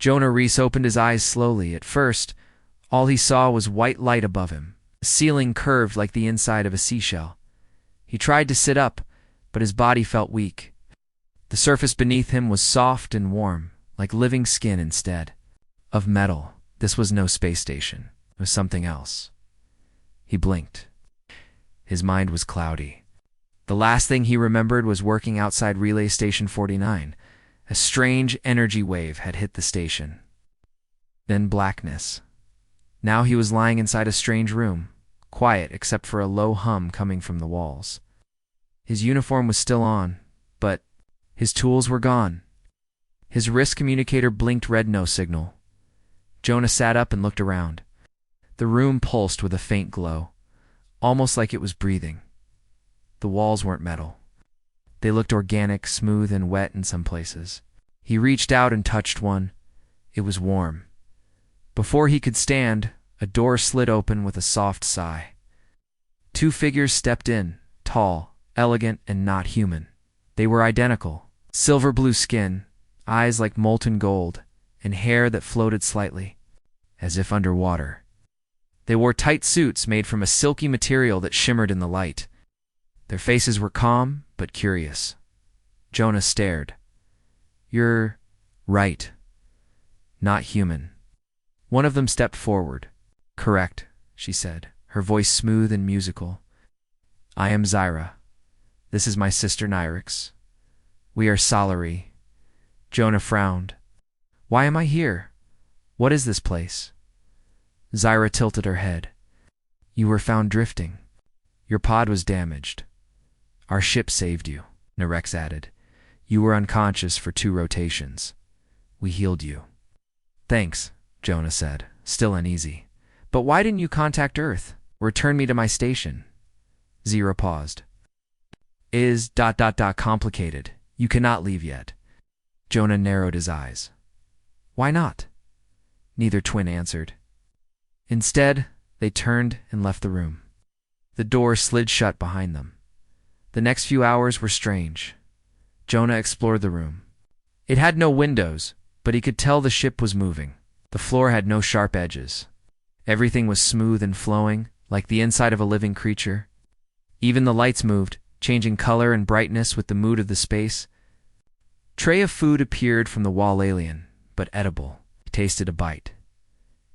Jonah Reese opened his eyes slowly. At first, all he saw was white light above him, the ceiling curved like the inside of a seashell. He tried to sit up, but his body felt weak. The surface beneath him was soft and warm, like living skin instead of metal. This was no space station. It was something else. He blinked. His mind was cloudy. The last thing he remembered was working outside Relay Station 49. A strange energy wave had hit the station. Then blackness. Now he was lying inside a strange room, quiet except for a low hum coming from the walls. His uniform was still on, but his tools were gone. His wrist communicator blinked red no signal. Jonah sat up and looked around. The room pulsed with a faint glow, almost like it was breathing. The walls weren't metal. They looked organic, smooth, and wet in some places. He reached out and touched one. It was warm. Before he could stand, a door slid open with a soft sigh. Two figures stepped in, tall, elegant, and not human. They were identical, silver blue skin, eyes like molten gold, and hair that floated slightly, as if underwater. They wore tight suits made from a silky material that shimmered in the light. Their faces were calm, but curious. Jonah stared. "You're right. Not human." One of them stepped forward. "Correct," she said, her voice smooth and musical. "I am Zyra. This is my sister Nyrix. We are Salary." Jonah frowned. "Why am I here? What is this place?" Zyra tilted her head. "You were found drifting. Your pod was damaged. Our ship saved you," Nyrix added. "You were unconscious for 2 rotations. We healed you." "Thanks," Jonah said, still uneasy. "But why didn't you contact Earth? Return me to my station?" Zyra paused. Is complicated. You cannot leave yet." Jonah narrowed his eyes. "Why not?" Neither twin answered. Instead, they turned and left the room. The door slid shut behind them. The next few hours were strange. Jonah explored the room. It had no windows, but he could tell the ship was moving. The floor had no sharp edges. Everything was smooth and flowing, like the inside of a living creature. Even the lights moved, changing color and brightness with the mood of the space. Tray of food appeared from the wall alien, but edible. He tasted a bite.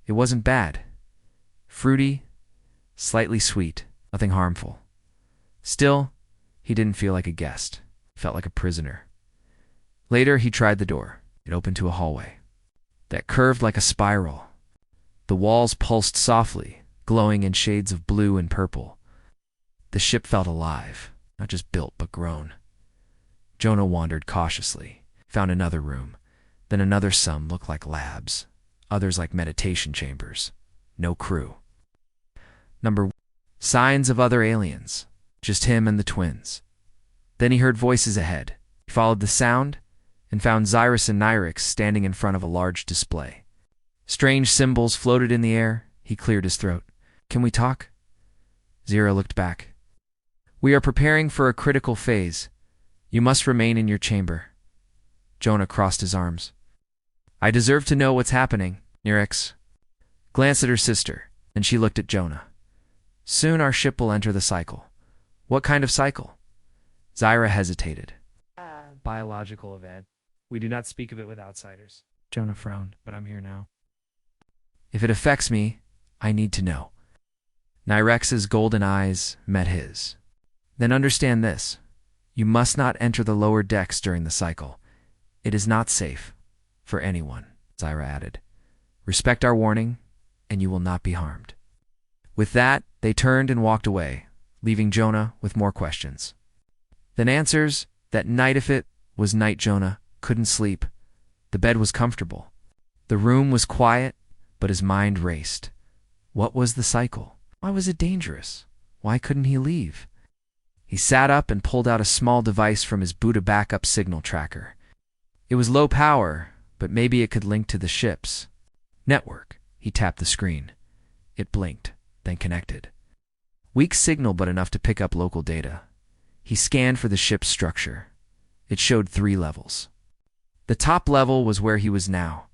It wasn't bad. Fruity, slightly sweet, nothing harmful. Still, he didn't feel like a guest. He felt like a prisoner. Later, he tried the door. It opened to a hallway that curved like a spiral. The walls pulsed softly, glowing in shades of blue and purple. The ship felt alive, not just built but grown. Jonah wandered cautiously, found another room, then another. Some looked like labs, others like meditation chambers. No crew. Number 1. Signs of other aliens. Just him and the twins. Then he heard voices ahead. He followed the sound and found Zyrus and Nyrix standing in front of a large display. Strange symbols floated in the air. He cleared his throat. "Can we talk?" Zyra looked back. "We are preparing for a critical phase. You must remain in your chamber." Jonah crossed his arms. "I deserve to know what's happening," Nyrix glanced at her sister, and she looked at Jonah. "Soon our ship will enter the cycle." "What kind of cycle?" Zyra hesitated. "Biological event. We do not speak of it with outsiders." Jonah frowned. "But I'm here now. If it affects me, I need to know." Nyrex's golden eyes met his. "Then understand this. You must not enter the lower decks during the cycle. It is not safe for anyone," Zyra added. "Respect our warning, and you will not be harmed." With that, they turned and walked away, leaving Jonah with more questions. Then answers. That night, if it was night, Jonah couldn't sleep. The bed was comfortable. The room was quiet, but his mind raced. What was the cycle? Why was it dangerous? Why couldn't he leave? He sat up and pulled out a small device from his Buddha backup signal tracker. It was low power, but maybe it could link to the ship's network. He tapped the screen. It blinked, then connected. Weak signal, but enough to pick up local data. He scanned for the ship's structure. It showed 3 levels. The top level was where he was now.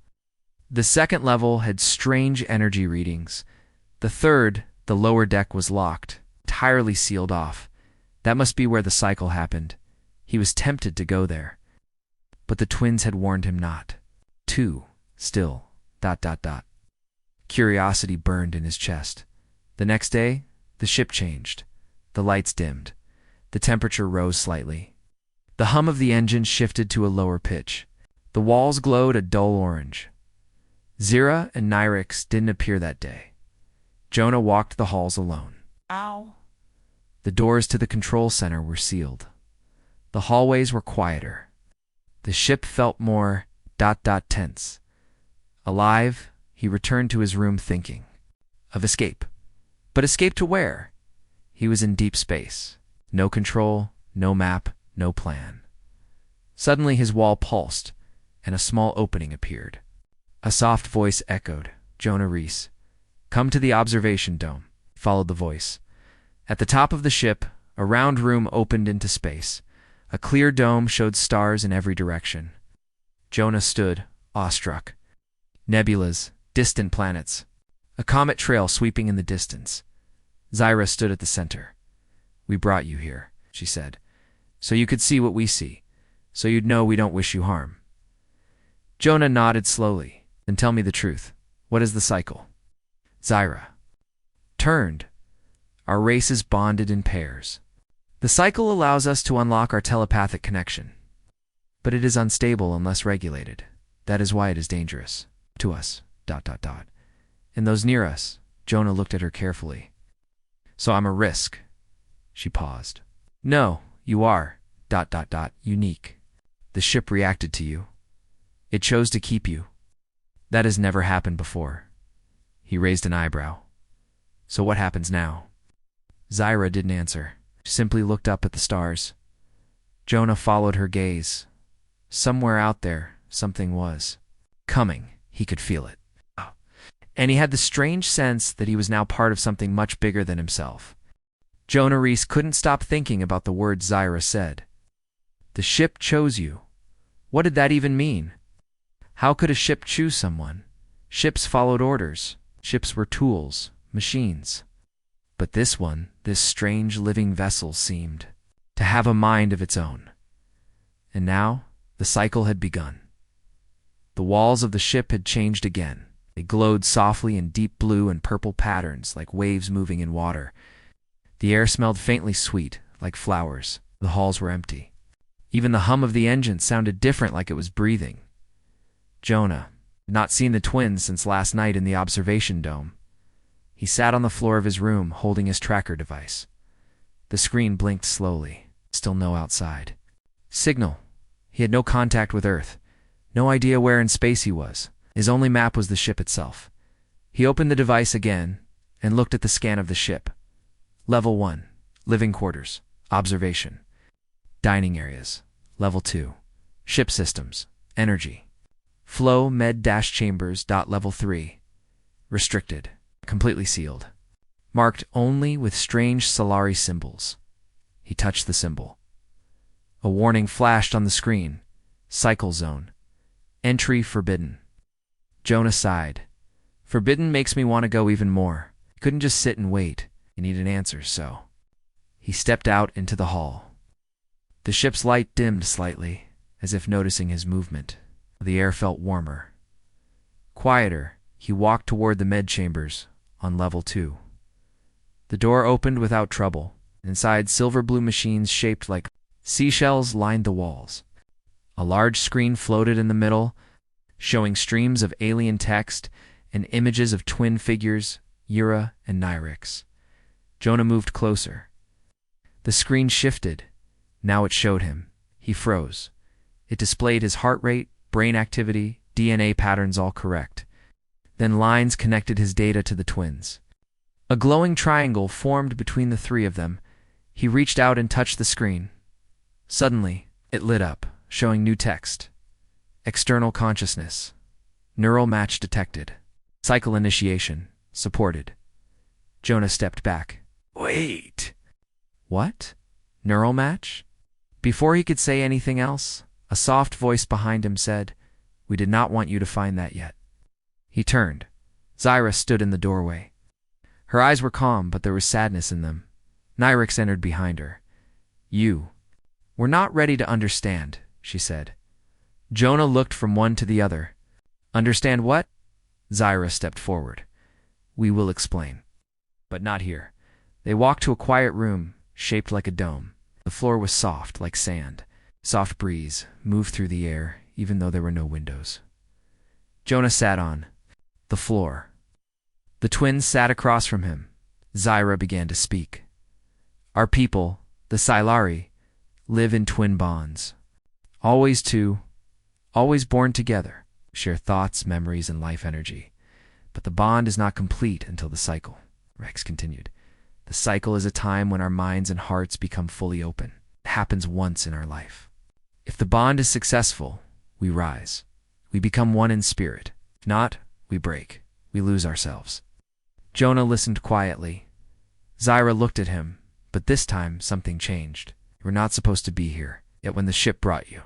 The second level had strange energy readings. The third, the lower deck, was locked, entirely sealed off. That must be where the cycle happened. He was tempted to go there. But the twins had warned him not. Two, still, ... Curiosity burned in his chest. The next day, the ship changed. The lights dimmed. The temperature rose slightly. The hum of the engine shifted to a lower pitch. The walls glowed a dull orange. Zira and Nyrix didn't appear that day. Jonah walked the halls alone. Ow. The doors to the control center were sealed. The hallways were quieter. The ship felt more ... tense. Alive, he returned to his room thinking of escape. But escape to where? He was in deep space. No control, no map, no plan. Suddenly his wall pulsed, and a small opening appeared. A soft voice echoed, "Jonah Reese. Come to the observation dome," followed the voice. At the top of the ship, a round room opened into space. A clear dome showed stars in every direction. Jonah stood, awestruck. Nebulas, distant planets. A comet trail sweeping in the distance. Zira stood at the center. "We brought you here," she said, "so you could see what we see, so you'd know we don't wish you harm." Jonah nodded slowly. "Then tell me the truth. What is the cycle?" Zira turned. "Our races bonded in pairs. The cycle allows us to unlock our telepathic connection. But it is unstable unless regulated. That is why it is dangerous. To us, ... And those near us." Jonah looked at her carefully. "So I'm a risk." She paused. "No, you are ... unique. The ship reacted to you. It chose to keep you. That has never happened before." He raised an eyebrow. "So what happens now?" Zira didn't answer. She simply looked up at the stars. Jonah followed her gaze. Somewhere out there, something was coming. He could feel it. And he had the strange sense that he was now part of something much bigger than himself. Jonah Reese couldn't stop thinking about the words Zira said. The ship chose you. What did that even mean? How could a ship choose someone? Ships followed orders. Ships were tools, machines. But this one, this strange living vessel, seemed to have a mind of its own. And now, the cycle had begun. The walls of the ship had changed again. They glowed softly in deep blue and purple patterns like waves moving in water. The air smelled faintly sweet, like flowers. The halls were empty. Even the hum of the engine sounded different, like it was breathing. Jonah had not seen the twins since last night in the observation dome. He sat on the floor of his room, holding his tracker device. The screen blinked slowly. Still no outside signal. He had no contact with Earth. No idea where in space he was. His only map was the ship itself. He opened the device again and looked at the scan of the ship. Level 1, living quarters, observation. Dining areas, Level 2. Ship systems, energy. Flow med-chambers. Level 3. Restricted, completely sealed. Marked only with strange Solari symbols. He touched the symbol. A warning flashed on the screen. Cycle zone. Entry forbidden. Jonah sighed. Forbidden makes me want to go even more. He couldn't just sit and wait. He needed answers, so he stepped out into the hall. The ship's light dimmed slightly, as if noticing his movement. The air felt warmer. Quieter, he walked toward the med chambers on Level 2. The door opened without trouble. Inside, silver-blue machines shaped like seashells lined the walls. A large screen floated in the middle, showing streams of alien text and images of twin figures, Yura and Nyrix. Jonah moved closer. The screen shifted. Now it showed him. He froze. It displayed his heart rate, brain activity, DNA patterns all correct. Then lines connected his data to the twins. A glowing triangle formed between the three of them. He reached out and touched the screen. Suddenly, it lit up, showing new text. External consciousness. Neural match detected. Cycle initiation. Supported. Jonah stepped back. Wait. What? Neural match? Before he could say anything else, a soft voice behind him said, "We did not want you to find that yet." He turned. Zyra stood in the doorway. Her eyes were calm, but there was sadness in them. Nyrix entered behind her. We're not ready to understand, she said. Jonah looked from one to the other. Understand what? Zyra stepped forward. We will explain. But not here. They walked to a quiet room, shaped like a dome. The floor was soft, like sand. Soft breeze moved through the air, even though there were no windows. Jonah sat on the floor. The twins sat across from him. Zyra began to speak. Our people, the Silari, live in twin bonds. Always two, always born together, share thoughts, memories, and life energy. But the bond is not complete until the cycle, Rex continued. The cycle is a time when our minds and hearts become fully open. It happens once in our life. If the bond is successful, we rise. We become one in spirit. If not, we break. We lose ourselves. Jonah listened quietly. Zyra looked at him, but this time something changed. You were not supposed to be here, yet when the ship brought you.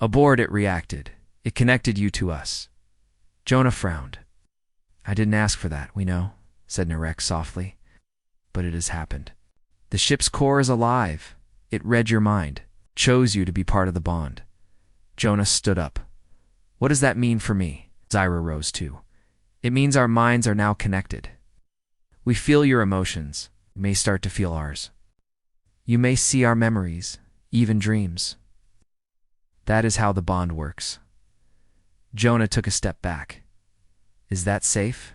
Aboard it reacted. It connected you to us. Jonah frowned. I didn't ask for that, we know, said Narek softly. But it has happened. The ship's core is alive. It read your mind, chose you to be part of the bond. Jonah stood up. What does that mean for me? Zyra rose too. It means our minds are now connected. We feel your emotions. We may start to feel ours. You may see our memories, even dreams. That is how the bond works. Jonah took a step back. Is that safe?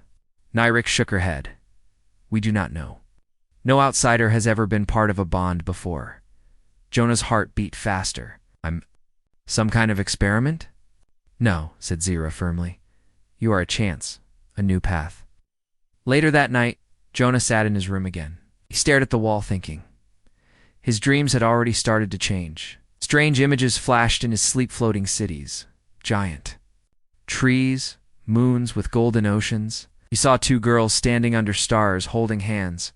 Nyrix shook her head. We do not know. No outsider has ever been part of a bond before. Jonah's heart beat faster. Some kind of experiment? No, said Zyra firmly. You are a chance, a new path. Later that night, Jonah sat in his room again. He stared at the wall thinking. His dreams had already started to change. Strange images flashed in his sleep-floating cities. Giant. Trees, moons with golden oceans. He saw two girls standing under stars holding hands.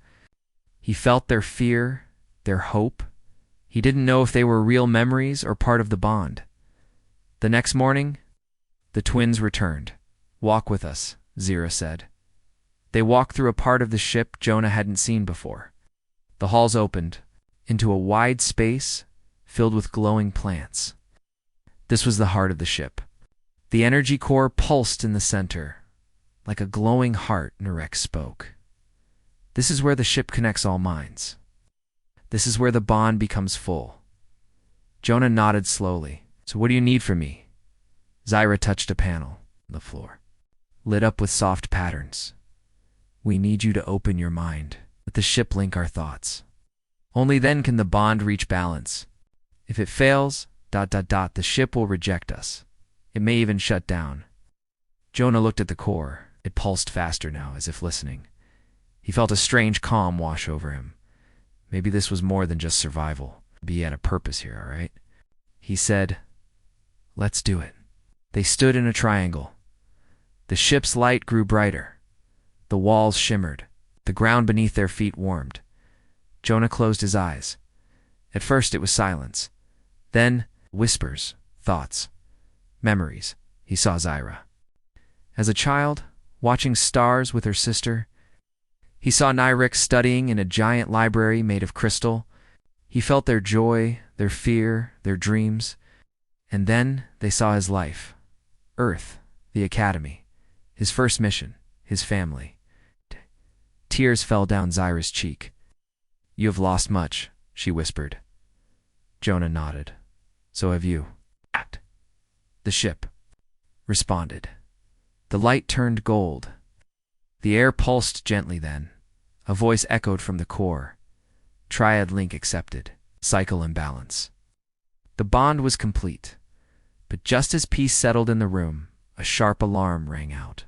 He felt their fear, their hope. He didn't know if they were real memories or part of the bond. The next morning, the twins returned. Walk with us, Zyra said. They walked through a part of the ship Jonah hadn't seen before. The halls opened into a wide space filled with glowing plants. This was the heart of the ship. The energy core pulsed in the center. Like a glowing heart, Narek spoke. This is where the ship connects all minds. This is where the bond becomes full. Jonah nodded slowly. So what do you need from me? Zyra touched a panel on the floor, lit up with soft patterns. We need you to open your mind. Let the ship link our thoughts. Only then can the bond reach balance. If it fails, the ship will reject us. It may even shut down. Jonah looked at the core. It pulsed faster now, as if listening. He felt a strange calm wash over him. Maybe this was more than just survival. Maybe he had a purpose here, all right? He said, let's do it. They stood in a triangle. The ship's light grew brighter. The walls shimmered. The ground beneath their feet warmed. Jonah closed his eyes. At first it was silence. Then whispers, thoughts, memories. He saw Zyra. As a child, watching stars with her sister, he saw Nyrix studying in a giant library made of crystal. He felt their joy, their fear, their dreams. And then they saw his life. Earth, the academy, his first mission, his family. Tears fell down Zyra's cheek. You have lost much, she whispered. Jonah nodded. So have you. The ship responded. The light turned gold. The air pulsed gently then. A voice echoed from the core. Triad link accepted. Cycle imbalance. The bond was complete. But just as peace settled in the room, a sharp alarm rang out.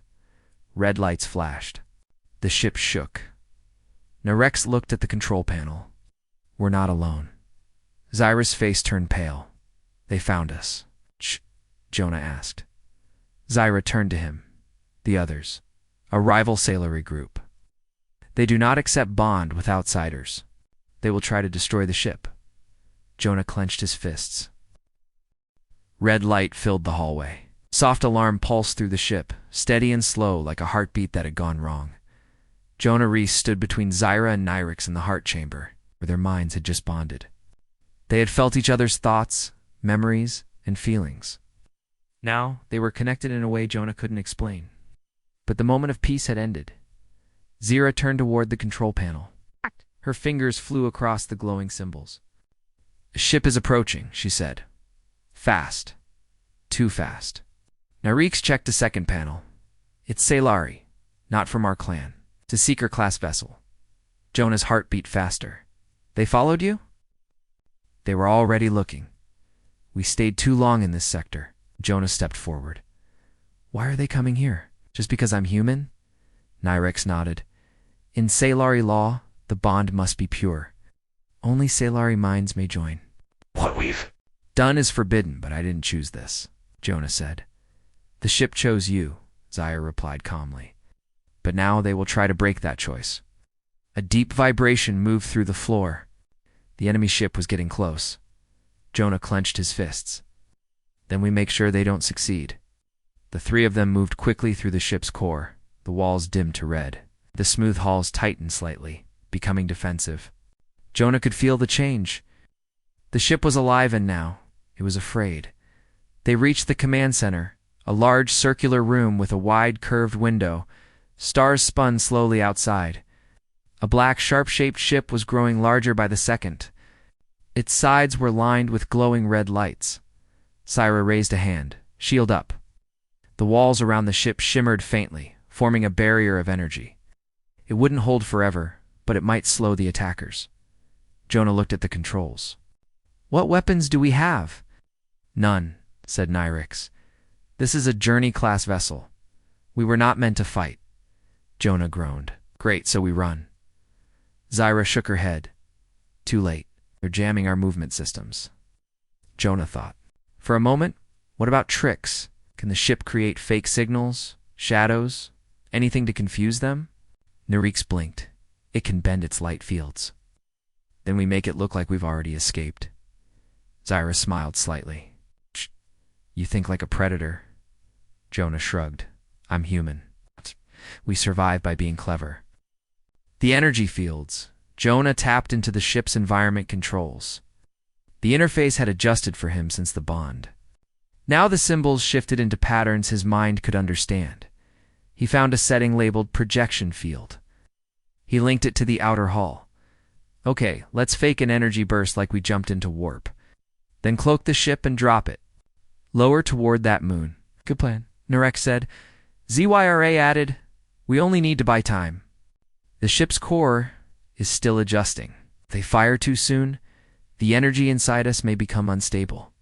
Red lights flashed. The ship shook. Narex looked at the control panel. We're not alone. Zyra's face turned pale. They found us. Shh, Jonah asked. Zyra turned to him. The others. A rival sailory group. They do not accept bond with outsiders. They will try to destroy the ship. Jonah clenched his fists. Red light filled the hallway. Soft alarm pulsed through the ship, steady and slow like a heartbeat that had gone wrong. Jonah Reese stood between Zyra and Nyrix in the heart chamber, where their minds had just bonded. They had felt each other's thoughts, memories, and feelings. Now, they were connected in a way Jonah couldn't explain. But the moment of peace had ended. Zyra turned toward the control panel. Her fingers flew across the glowing symbols. "A ship is approaching," she said. "Fast. Too fast." Nyrix checked a second panel. "It's Sailari, not from our clan. It's a Seeker-class vessel." Jonah's heart beat faster. "They followed you?" "They were already looking. We stayed too long in this sector." Jonah stepped forward. "Why are they coming here? Just because I'm human?" Nyrix nodded. "In Sailari law, the bond must be pure. Only Sailari minds may join." "What we've done is forbidden, but I didn't choose this," Jonah said. "The ship chose you," Zyra replied calmly. "But now they will try to break that choice." A deep vibration moved through the floor. The enemy ship was getting close. Jonah clenched his fists. "Then we make sure they don't succeed." The three of them moved quickly through the ship's core. The walls dimmed to red. The smooth hulls tightened slightly, becoming defensive. Jonah could feel the change. The ship was alive, and now it was afraid. They reached the command center, a large circular room with a wide curved window. Stars spun slowly outside. A black, sharp-shaped ship was growing larger by the second. Its sides were lined with glowing red lights. Zyra raised a hand. "Shield up." The walls around the ship shimmered faintly, forming a barrier of energy. It wouldn't hold forever, but it might slow the attackers. Jonah looked at the controls. "What weapons do we have?" "None," said Nyrix. "This is a journey-class vessel. We were not meant to fight." Jonah groaned. "Great, so we run." Zyra shook her head. "Too late. They're jamming our movement systems." Jonah thought. For a moment, what about tricks? Can the ship create fake signals, shadows, anything to confuse them? Nyrix blinked. "It can bend its light fields." "Then we make it look like we've already escaped." Zyra smiled slightly. "You think like a predator." Jonah shrugged. "I'm human. We survive by being clever." The energy fields. Jonah tapped into the ship's environment controls. The interface had adjusted for him since the bond. Now the symbols shifted into patterns his mind could understand. He found a setting labeled projection field. He linked it to the outer hull. "Okay, let's fake an energy burst like we jumped into warp. Then cloak the ship and drop it. Lower toward that moon." "Good plan," Nyrix said. Zyra added, "We only need to buy time. The ship's core is still adjusting. If they fire too soon, the energy inside us may become unstable."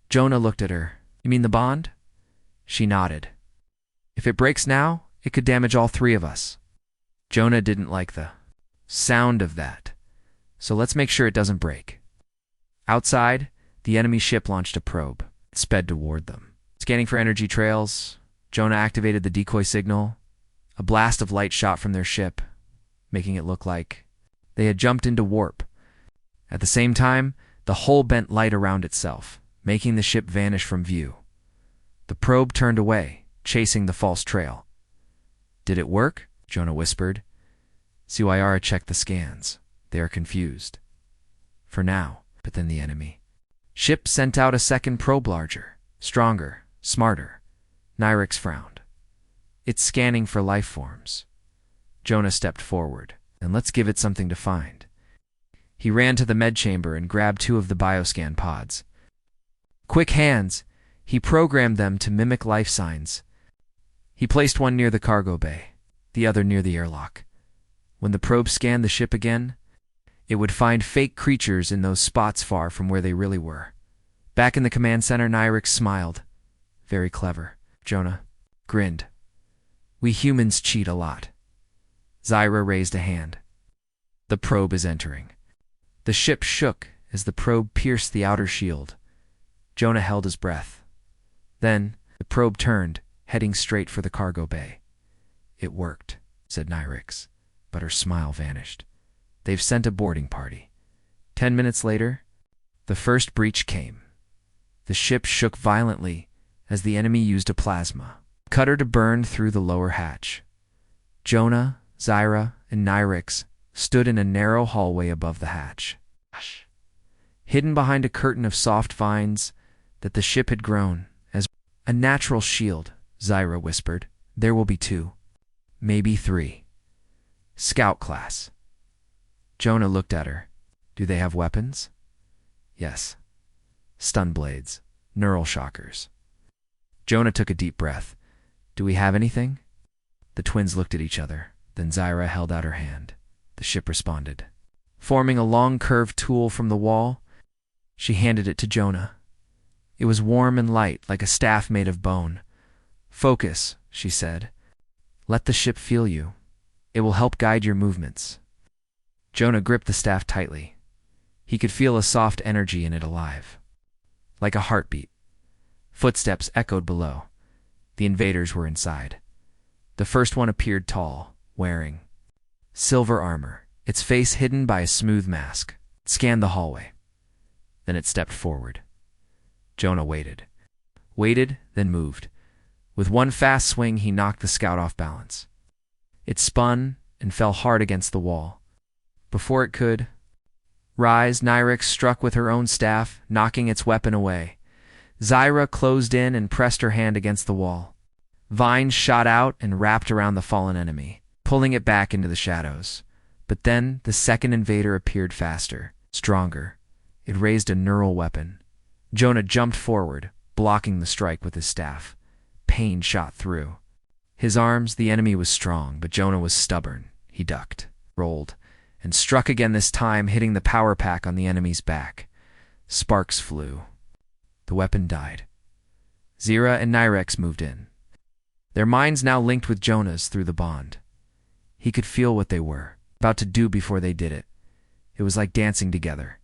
Jonah looked at her. "You mean the bond?" She nodded. "If it breaks now, it could damage all three of us." Jonah didn't like the sound of that, so let's make sure it doesn't break. Outside, the enemy ship launched a probe. It sped toward them. Scanning for energy trails, Jonah activated the decoy signal. A blast of light shot from their ship, making it look like they had jumped into warp. At the same time, the hull bent light around itself, making the ship vanish from view. The probe turned away, chasing the false trail. "Did it work?" Jonah whispered. Zyra checked the scans. "They are confused." "For now." But then the enemy ship sent out a second probe, larger, stronger, smarter. Nyrix frowned. "It's scanning for life forms." Jonah stepped forward. "And let's give it something to find." He ran to the med chamber and grabbed 2 of the bioscan pods. Quick hands, he programmed them to mimic life signs. He placed one near the cargo bay, the other near the airlock. When the probe scanned the ship again, it would find fake creatures in those spots far from where they really were. Back in the command center, Nyrix smiled. "Very clever." Jonah grinned. "We humans cheat a lot." Zyra raised a hand. "The probe is entering." The ship shook as the probe pierced the outer shield. Jonah held his breath. Then the probe turned, heading straight for the cargo bay. "It worked," said Nyrix, but her smile vanished. "They've sent a boarding party." 10 minutes later, the first breach came. The ship shook violently, as the enemy used a plasma cutter to burn through the lower hatch. Jonah, Zyra, and Nyrix stood in a narrow hallway above the hatch, hidden behind a curtain of soft vines that the ship had grown as a natural shield. Zyra whispered, "There will be 2, maybe 3. Scout class." Jonah looked at her. "Do they have weapons?" "Yes. Stun blades, neural shockers." Jonah took a deep breath. "Do we have anything?" The twins looked at each other. Then Zyra held out her hand. The ship responded. Forming a long curved tool from the wall, she handed it to Jonah. It was warm and light, like a staff made of bone. "Focus," she said. "Let the ship feel you. It will help guide your movements." Jonah gripped the staff tightly. He could feel a soft energy in it, alive, like a heartbeat. Footsteps echoed below. The invaders were inside. The first one appeared tall, wearing silver armor, its face hidden by a smooth mask. It scanned the hallway. Then it stepped forward. Jonah waited, then moved. With one fast swing, he knocked the scout off balance. It spun and fell hard against the wall. Before it could rise, Nyrix struck with her own staff, knocking its weapon away. Zyra closed in and pressed her hand against the wall. Vines shot out and wrapped around the fallen enemy, pulling it back into the shadows. But then the second invader appeared faster, stronger. It raised a neural weapon. Jonah jumped forward, blocking the strike with his staff. Pain shot through his arms. The enemy was strong, but Jonah was stubborn. He ducked, rolled, and struck again, this time hitting the power pack on the enemy's back. Sparks flew. The weapon died. Zyra and Nyrix moved in, their minds now linked with Jonah's through the bond. He could feel what they were about to do before they did it. It was like dancing together.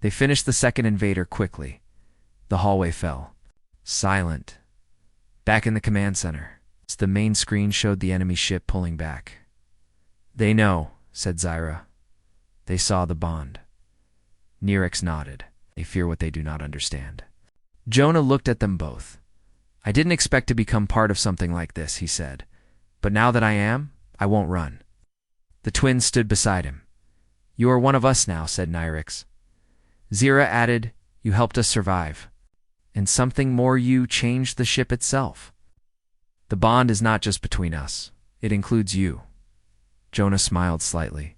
They finished the second invader quickly. The hallway fell. Silent. Back in the command center, the main screen showed the enemy ship pulling back. "They know," said Zyra. "They saw the bond." Nyrix nodded. "They fear what they do not understand." Jonah looked at them both. "I didn't expect to become part of something like this," he said. "But now that I am, I won't run." The twins stood beside him. "You are one of us now," said Nyrix. Zyra added, "You helped us survive. And something more, you changed the ship itself. The bond is not just between us. It includes you." Jonah smiled slightly.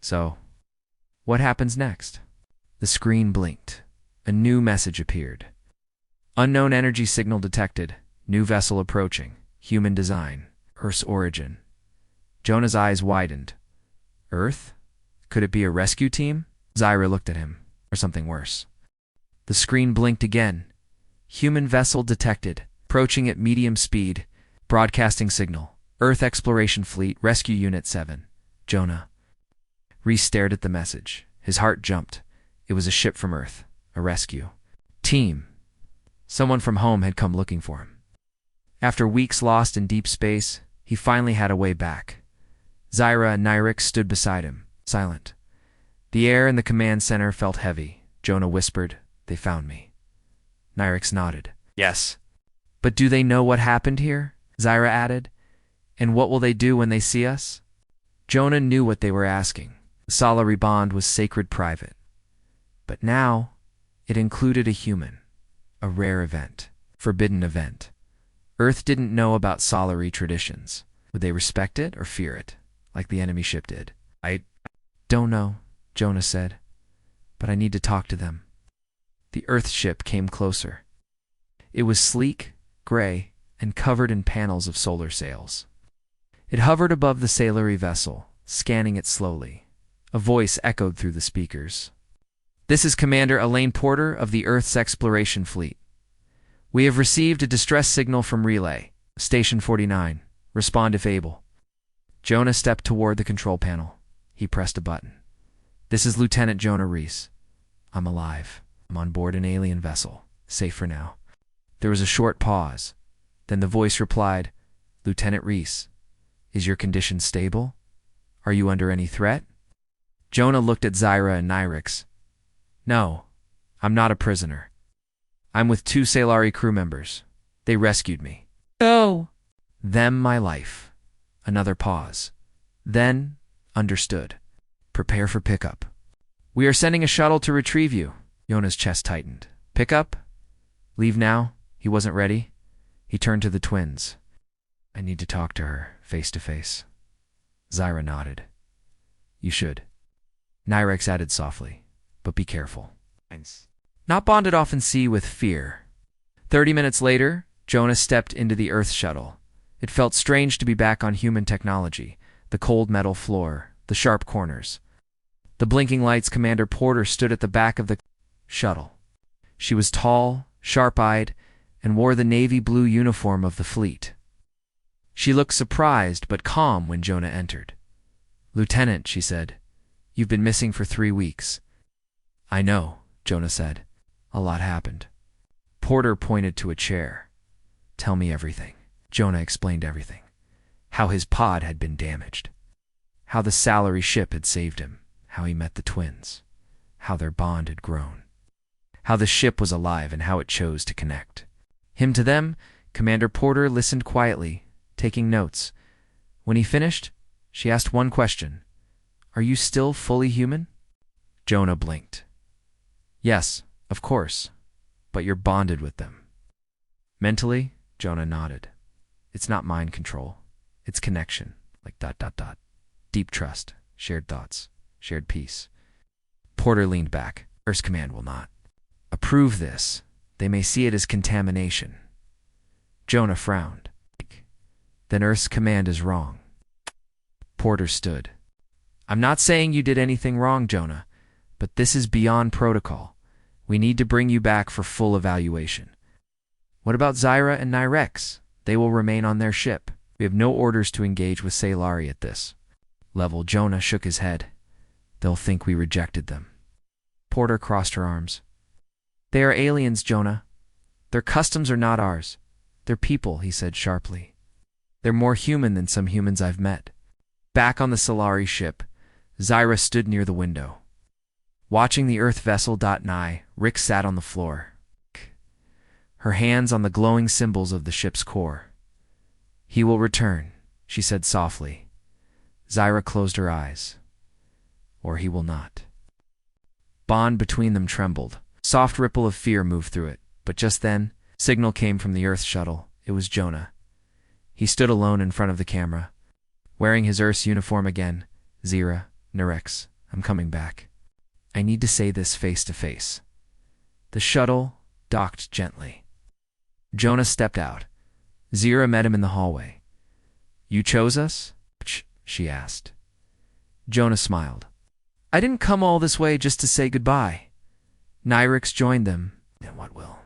"So, what happens next?" The screen blinked. A new message appeared. "Unknown energy signal detected. New vessel approaching. Human design. Earth's origin." Jonah's eyes widened. "Earth? Could it be a rescue team?" Zyra looked at him. "Or something worse." The screen blinked again. "Human vessel detected. Approaching at medium speed. Broadcasting signal. Earth Exploration Fleet, Rescue Unit 7. Jonah." Reese stared at the message. His heart jumped. It was a ship from Earth. A rescue team. Someone from home had come looking for him. After weeks lost in deep space, he finally had a way back. Zyra and Nyrix stood beside him, silent. The air in the command center felt heavy. Jonah whispered, "They found me." Nyrix nodded. "Yes." "But do they know what happened here?" Zyra added. "And what will they do when they see us?" Jonah knew what they were asking. The Salary bond was sacred private. But now, it included a human. A rare event. Forbidden event. Earth didn't know about Salary traditions. Would they respect it or fear it, like the enemy ship did? "I don't know," Jonah said. "But I need to talk to them." The Earth ship came closer. It was sleek, gray, and covered in panels of solar sails. It hovered above the Salary vessel, scanning it slowly. A voice echoed through the speakers. "This is Commander Elaine Porter of the Earth's Exploration Fleet. We have received a distress signal from Relay, Station 49. Respond if able." Jonah stepped toward the control panel. He pressed a button. "This is Lieutenant Jonah Reese. I'm alive. I'm on board an alien vessel, safe for now." There was a short pause. Then the voice replied, "Lieutenant Reese, is your condition stable? Are you under any threat?" Jonah looked at Zyra and Nyrix. "No, I'm not a prisoner. I'm with 2 Salari crew members. They rescued me. Oh. Them my life. Another pause. Then, understood. Prepare for pickup. We are sending a shuttle to retrieve you. Yona's chest tightened. Pickup? Leave now? He wasn't ready. He turned to the twins. I need to talk to her, face to face. Zyra nodded. You should. Nyrex added softly, but be careful. Not bonded often see with fear. 30 minutes later, Jonah stepped into the Earth shuttle. It felt strange to be back on human technology, the cold metal floor, the sharp corners. The blinking lights. Commander Porter stood at the back of the shuttle. She was tall, sharp-eyed, and wore the navy blue uniform of the fleet. She looked surprised but calm when Jonah entered. Lieutenant, she said, you've been missing for 3 weeks. I know, Jonah said. A lot happened. Porter pointed to a chair. Tell me everything. Jonah explained everything. How his pod had been damaged. How the Salary ship had saved him. How he met the twins. How their bond had grown. How the ship was alive and how it chose to connect. Him to them, Commander Porter listened quietly, taking notes. When he finished, she asked one question. Are you still fully human? Jonah blinked. Yes, of course, but you're bonded with them. Mentally, Jonah nodded. It's not mind control. It's connection, like ... Deep trust, shared thoughts, shared peace. Porter leaned back. Earth's command will not approve this. They may see it as contamination. Jonah frowned. Then Earth's command is wrong. Porter stood. I'm not saying you did anything wrong, Jonah, but this is beyond protocol. We need to bring you back for full evaluation. What about Zyra and Nyrex? They will remain on their ship. We have no orders to engage with Salari at this level. Jonah shook his head. They'll think we rejected them. Porter crossed her arms. They are aliens, Jonah. Their customs are not ours. They're people, he said sharply. They're more human than some humans I've met. Back on the Salari ship, Zyra stood near the window. Watching the Earth vessel nigh, Rick sat on the floor, her hands on the glowing symbols of the ship's core. He will return, she said softly. Zyra closed her eyes. Or he will not. Bond between them trembled. Soft ripple of fear moved through it, but just then, signal came from the Earth shuttle. It was Jonah. He stood alone in front of the camera, wearing his Earth's uniform again. Zyra, Nyrex, I'm coming back. I need to say this face to face. The shuttle docked gently. Jonah stepped out. Zyra met him in the hallway. You chose us? She asked. Jonah smiled. I didn't come all this way just to say goodbye. Nyrex joined them. And what will?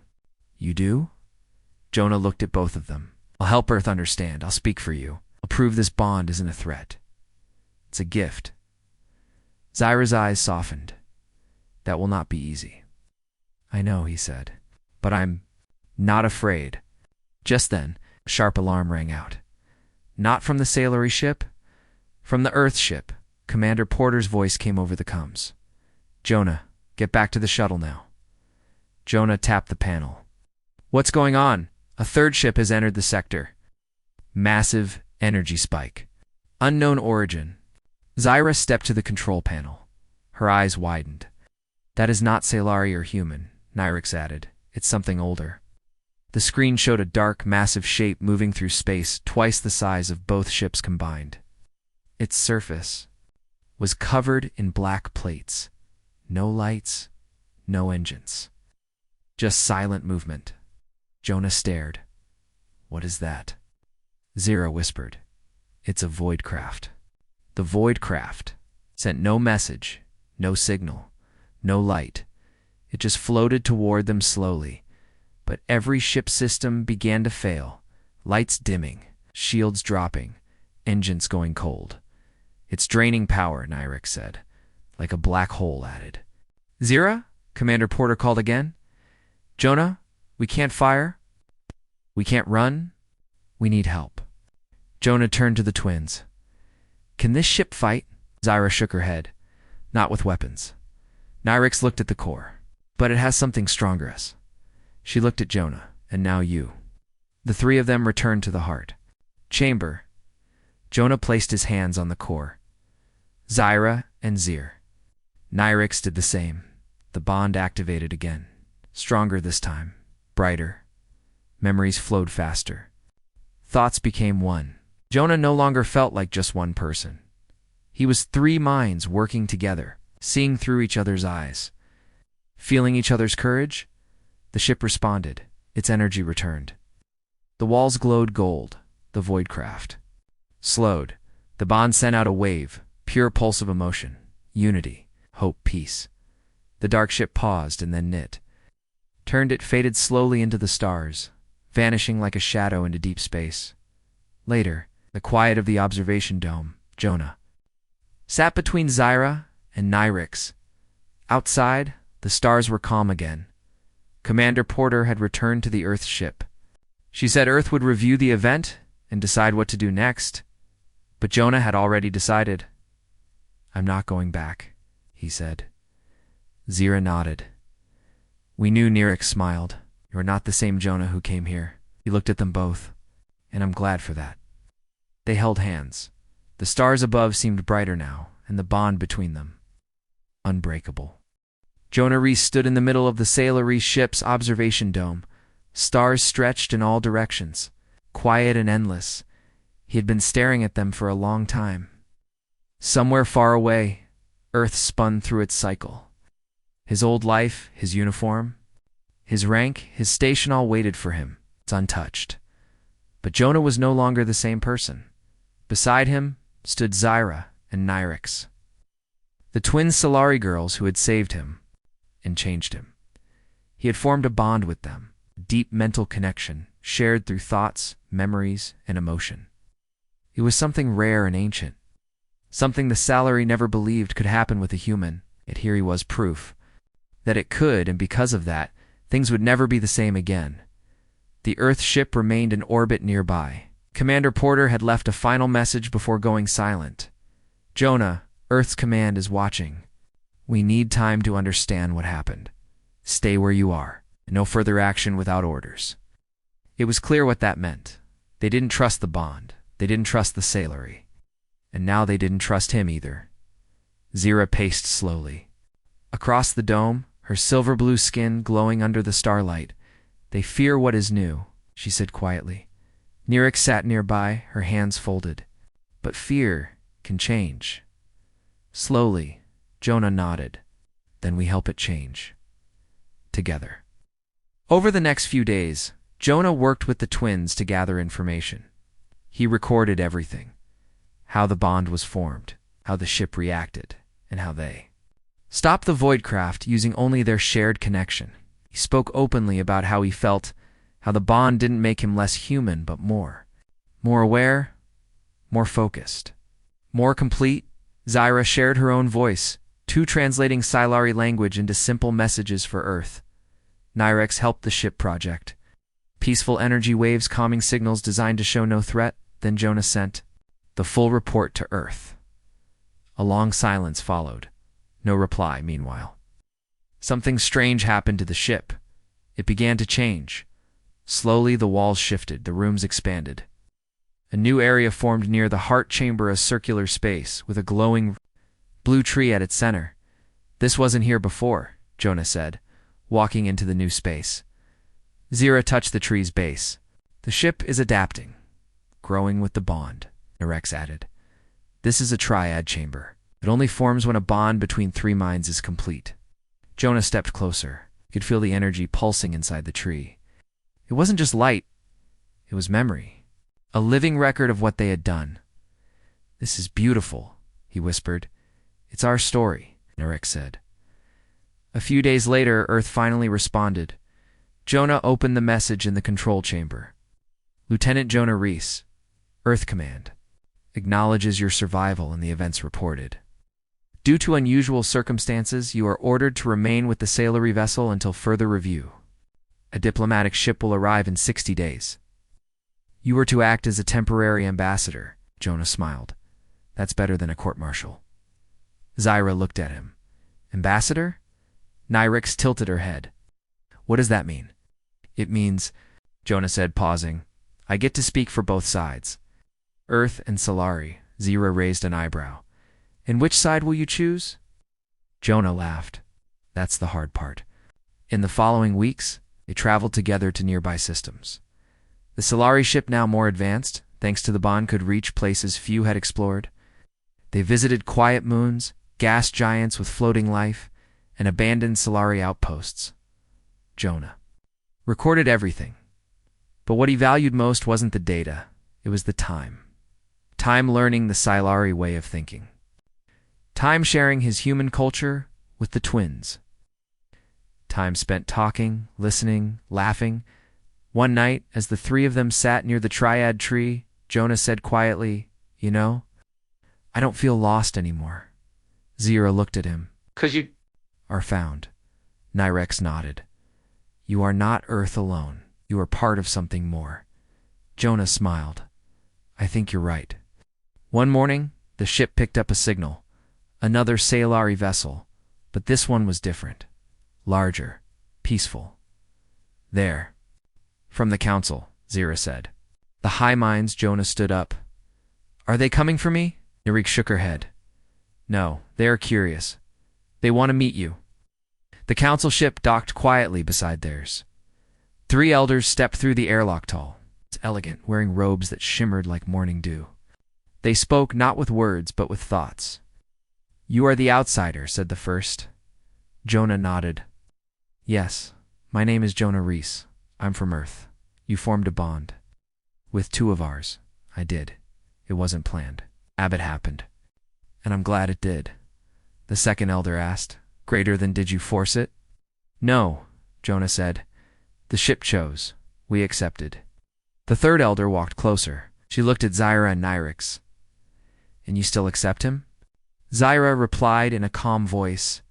You do? Jonah looked at both of them. I'll help Earth understand. I'll speak for you. I'll prove this bond isn't a threat. It's a gift. Zyra's eyes softened. That will not be easy. I know, he said, but I'm not afraid. Just then, a sharp alarm rang out. Not from the Salary ship, from the Earth ship. Commander Porter's voice came over the comms. Jonah, get back to the shuttle now. Jonah tapped the panel. What's going on? A third ship has entered the sector. Massive energy spike. Unknown origin. Zyra stepped to the control panel. Her eyes widened. That is not Salari or human, Nyrex added. It's something older. The screen showed a dark, massive shape moving through space, twice the size of both ships combined. Its surface was covered in black plates. No lights, no engines. Just silent movement. Jonah stared. What is that? Zyra whispered. It's a void craft. The void craft sent no message, no signal, no light. It just floated toward them slowly. But every ship system began to fail. Lights dimming, shields dropping, engines going cold. It's draining power, Nyrex said. Like a black hole added. Zyra? Commander Porter called again. Jonah, we can't fire. We can't run. We need help. Jonah turned to the twins. Can this ship fight? Zyra shook her head. Not with weapons. Nyrex looked at the core. But it has something stronger. She looked at Jonah. And now you. The three of them returned to the heart chamber. Jonah placed his hands on the core. Zyra and Zir. Nyrix did the same. The bond activated again. Stronger this time. Brighter. Memories flowed faster. Thoughts became one. Jonah no longer felt like just one person. He was three minds working together, seeing through each other's eyes. Feeling each other's courage? The ship responded. Its energy returned. The walls glowed gold, the voidcraft. Slowed. The bond sent out a wave, pure pulse of emotion, unity, hope, peace. The dark ship paused and then knit. Turned, it faded slowly into the stars, vanishing like a shadow into deep space. Later, the quiet of the observation dome, Jonah sat between Zyra and Nyrix. Outside, the stars were calm again. Commander Porter had returned to the Earth ship. She said Earth would review the event and decide what to do next. But Jonah had already decided. "I'm not going back," he said. Zira nodded. "We knew." Nyrix smiled. "You're not the same Jonah who came here." He looked at them both. "And I'm glad for that." They held hands. The stars above seemed brighter now, and the bond between them unbreakable. Jonah Reese stood in the middle of the Sailor Reese ship's observation dome. Stars stretched in all directions, quiet and endless. He had been staring at them for a long time. Somewhere far away, Earth spun through its cycle. His old life, his uniform, his rank, his station all waited for him. It's untouched. But Jonah was no longer the same person. Beside him stood Zyra and Nyrix, the twin Solari girls who had saved him and changed him. He had formed a bond with them, a deep mental connection, shared through thoughts, memories, and emotion. It was something rare and ancient, something the Salary never believed could happen with a human, yet here he was proof that it could, and because of that, things would never be the same again. The Earth ship remained in orbit nearby. Commander Porter had left a final message before going silent. "Jonah, Earth's command is watching. We need time to understand what happened. Stay where you are. No further action without orders." It was clear what that meant. They didn't trust the bond. They didn't trust the Salary. And now they didn't trust him either. Zira paced slowly. Across the dome, her silver-blue skin glowing under the starlight. "They fear what is new," she said quietly. Nyrix sat nearby, her hands folded. "But fear can change." Slowly, Jonah nodded. "Then we help it change. Together." Over the next few days, Jonah worked with the twins to gather information. He recorded everything. How the bond was formed, how the ship reacted, and how they stopped the voidcraft using only their shared connection. He spoke openly about how he felt, how the bond didn't make him less human but more aware, more focused, more complete. Zyra shared her own voice, too, translating Silari language into simple messages for Earth. Nyrix helped the ship project. Peaceful energy waves, calming signals designed to show no threat. Then Jonah sent the full report to Earth. A long silence followed. No reply, meanwhile. Something strange happened to the ship. It began to change. Slowly the walls shifted, the rooms expanded. A new area formed near the heart chamber, a circular space with a glowing blue tree at its center. "This wasn't here before," Jonah said, walking into the new space. Zira touched the tree's base. "The ship is adapting, growing with the bond," Nyrix added. "This is a triad chamber. It only forms when a bond between three minds is complete." Jonah stepped closer. He could feel the energy pulsing inside the tree. It wasn't just light. It was memory. A living record of what they had done. "This is beautiful," he whispered. "It's our story," Nyrix said. A few days later, Earth finally responded. Jonah opened the message in the control chamber. "Lieutenant Jonah Reese, Earth Command, acknowledges your survival in the events reported. Due to unusual circumstances, you are ordered to remain with the Salary vessel until further review. A diplomatic ship will arrive in 60 days. You are to act as a temporary ambassador." Jonah smiled. "That's better than a court-martial." Zyra looked at him. "Ambassador?" Nyrix tilted her head. "What does that mean?" It means, Jonah said, pausing, I get to speak for both sides. Earth and Solari. Zira raised an eyebrow. And which side will you choose? Jonah laughed. That's the hard part. In the following weeks, they traveled together to nearby systems. The Solari ship, now more advanced, thanks to the bond, could reach places few had explored. They visited quiet moons, gas giants with floating life, and abandoned Solari outposts. Jonah recorded everything. But what he valued most wasn't the data, it was the time. Time learning the Solari way of thinking. Time sharing his human culture with the twins. Time spent talking, listening, laughing. One night, as the three of them sat near the triad tree, Jonah said quietly, You know, I don't feel lost anymore. Zira looked at him. 'Cause you Are found. Nyrex nodded. You are not Earth alone. You are part of something more. Jonah smiled. I think you're right. One morning, the ship picked up a signal. Another Solari vessel, but this one was different. Larger, peaceful. There. From the council, Zira said. The high minds. Jonah stood up. Are they coming for me? Narik shook her head. No, they are curious. They want to meet you. The council ship docked quietly beside theirs. Three elders stepped through the airlock tall, elegant, wearing robes that shimmered like morning dew. They spoke not with words, but with thoughts. You are the outsider, said the first. Jonah nodded. Yes, my name is Jonah Reese. I'm from Earth. You formed a bond. With two of ours. I did. It wasn't planned. It happened. And I'm glad it did. The second elder asked. Greater than did you force it? No, Jonah said. The ship chose. We accepted. The third elder walked closer. She looked at Zira and Nyrex. And you still accept him? Zira replied in a calm voice.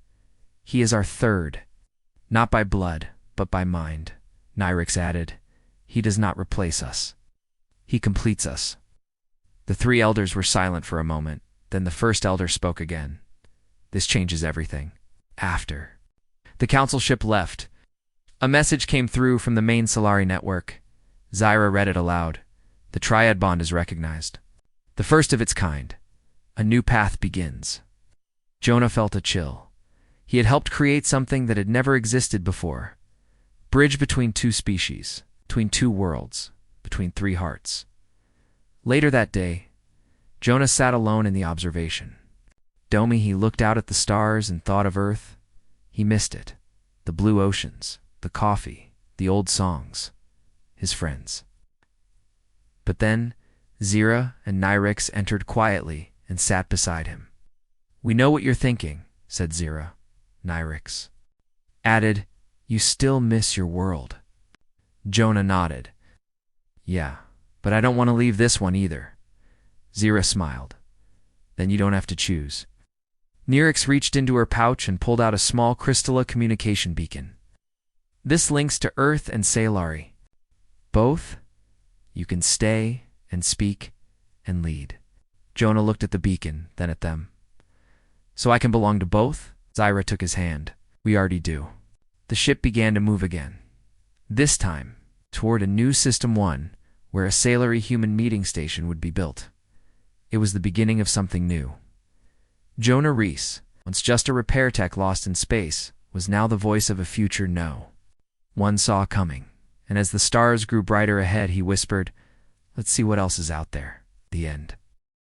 He is our third. Not by blood, but by mind. Nyrex added. He does not replace us. He completes us. The three elders were silent for a moment. Then the first elder spoke again. This changes everything. After. The council ship left. A message came through from the main Solari network. Zira read it aloud. The triad bond is recognized. The first of its kind. A new path begins. Jonah felt a chill. He had helped create something that had never existed before. Bridge between two species, between two worlds, between three hearts. Later that day, Jonah sat alone in the observation. Domi, he looked out at the stars and thought of Earth. He missed it. The blue oceans, the coffee, the old songs, his friends. But then, Zira and Nyrex entered quietly and sat beside him. We know what you're thinking, said Zira. Nyrex added, You still miss your world. Jonah nodded. Yeah, but I don't want to leave this one either. Zira smiled. Then you don't have to choose. Nyrex reached into her pouch and pulled out a small Crystalla communication beacon. This links to Earth and Solari. Both, you can stay and speak and lead. Jonah looked at the beacon, then at them. So I can belong to both? Zira took his hand. We already do. The ship began to move again. This time, toward a new System 1, where a Solari human meeting station would be built. It was the beginning of something new. Jonah Reese, once just a repair tech lost in space, was now the voice of a future no one saw coming. And as the stars grew brighter ahead, he whispered, Let's see what else is out there. The end.